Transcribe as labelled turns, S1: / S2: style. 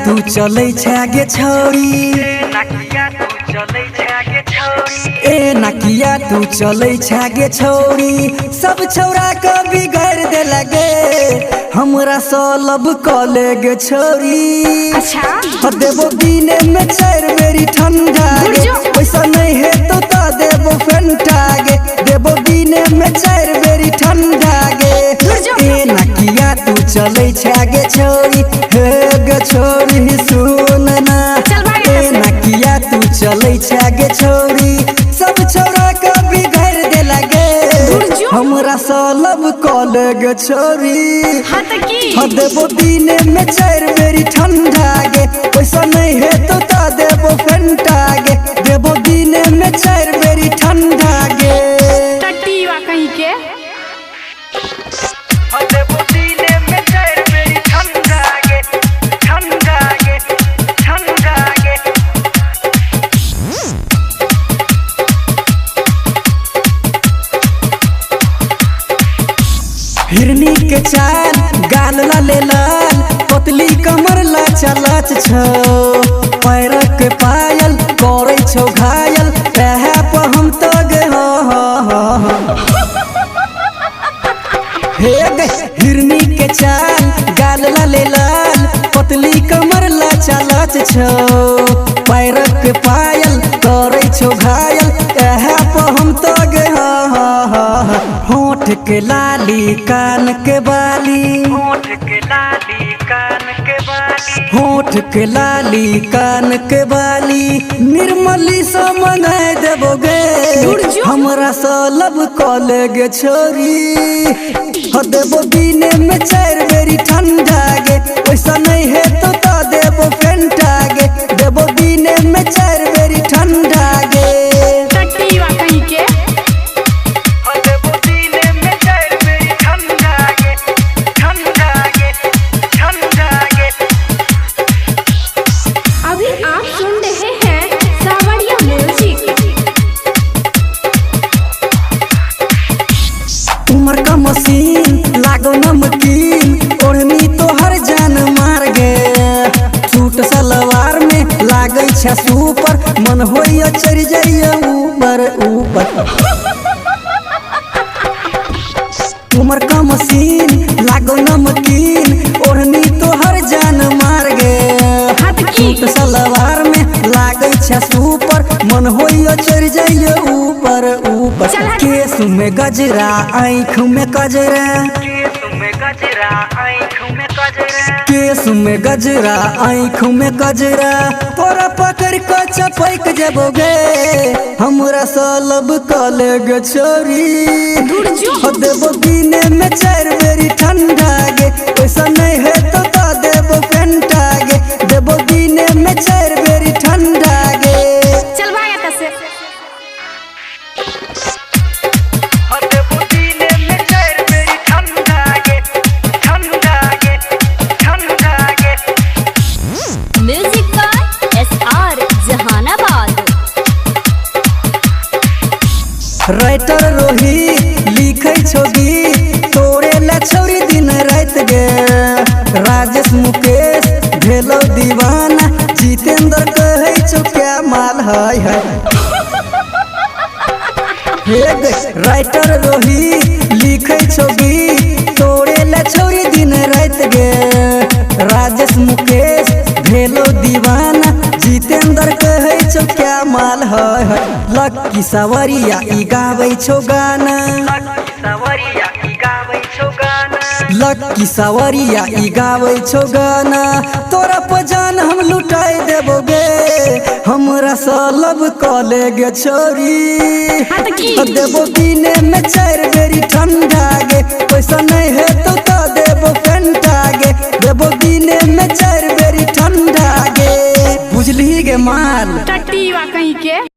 S1: तू चलै छै गे छौरी ए नकिया तू चलै छै गे छौरी सब छौरा के बिगाड़ दे लगे हमरा सलब कले गे छौरी
S2: अच्छा
S1: देबो दिने में 4 बेरी ठंडा गे पैसा नहीं है तो ता देबो फेंटा गे देबो दिने में 4 बेरी ठंडा गे ए नकिया तू चलै छै गे छौरी हे गे छौरी सुन ना ए नकिया तू चलै छै गे छौरी सब छौरा के बिगाड़ दे लगे हमरा सलब कले गे छौरी देबो दिने में 4 बेरी ठंडा गे पैसा नहीं है तो ता देबो फेंटा गे देबो दिने में 4 बेरी ठंडा गे
S2: टट्टीवा कहीं के
S1: देबो दिने में 4 बेरी ठंडा गे ठंडा गे ठंडा गे हिरनी के चाल गाल लाले लाल पतली कमर लाचा लाच छौ पैर के पायल करे छौ घायल रहे पर हम तो गे हो हे गे हिरनी के चाल गाल लाले लाल पतली कमर लाचा लाच छौ पैर के पायल करे छौ घायल रहे पर हम तो गे हो होठ के लाली कान के बाली होठ के लाली कान के बाली होठ के लाली कान के बाली निर्मली से मंगाए देबो गे हमरा सलब कले गे छोरी देबो दिने में 4 बेरी ठंडा गे पैसा नहीं है तो ता देबो फेंटा गे देबो दिने में 4 बेरी ठंडा गे
S2: टट्टीवा कहीं के अभी आप सुन रहे हैं सावरिया म्यूजिक।
S1: उमर का मशीन लागो नमकीन ओढ़नी तो हर जान मार गे सूट सलवार में लागै छै सुपर मन होइया चढ़ जाइया ऊपर ऊपर उमर का मशीन लागो नमकीन ओढ़नी तो हर जान मार गे सूट सलवार में लागै छै सुपर मन होइया चढ़ जाइया ऊपर ऊपर केस में गजरा आँख में कजरा केस में गजरा आँख में कजरा तोरा पकड़ के चपैक जेबोगे हमरा सलब कले गे छोरी देबो दिने में 4 बेरी ठंडा गे पैसा नहीं है तो ता देबो फेंटा गे देबो दिने में 4 बेरी ठंडा गे
S2: चल भाई यहाँ से
S1: देबो दिने में 4 बेरी ठंडा गे ठंडा गे ठंडा गे
S3: music by SR Jehanabad.
S1: Writer Rohi लिखै छौ गीत तोरे ला छौरी दिन रात गे राजेश मुकेश भेलो दीवाना जितेंद्र कहै छौ क्या माल है हे गे राइटर रोही लिखै छौ गीत तोरे ला छौरी दिन रात गे राजेश मुकेश भेलो दीवाना जितेंद्र कहै छौ क्या माल है लक्की सवरिया ई गाबै छौ गाना लक्की सवरिया ई गाबै छौ गाना तोरा पजान हम लुटाई देबो गे हमरा सलब कले गे छोरी देबो दिने में 4 बेरी ठंडा गे पैसा नहीं है तो ता देबो फेंटा गे देबो दिने में 4 बेरी ठंडा गे बुझली गे माल
S2: टट्टीवा कहीं के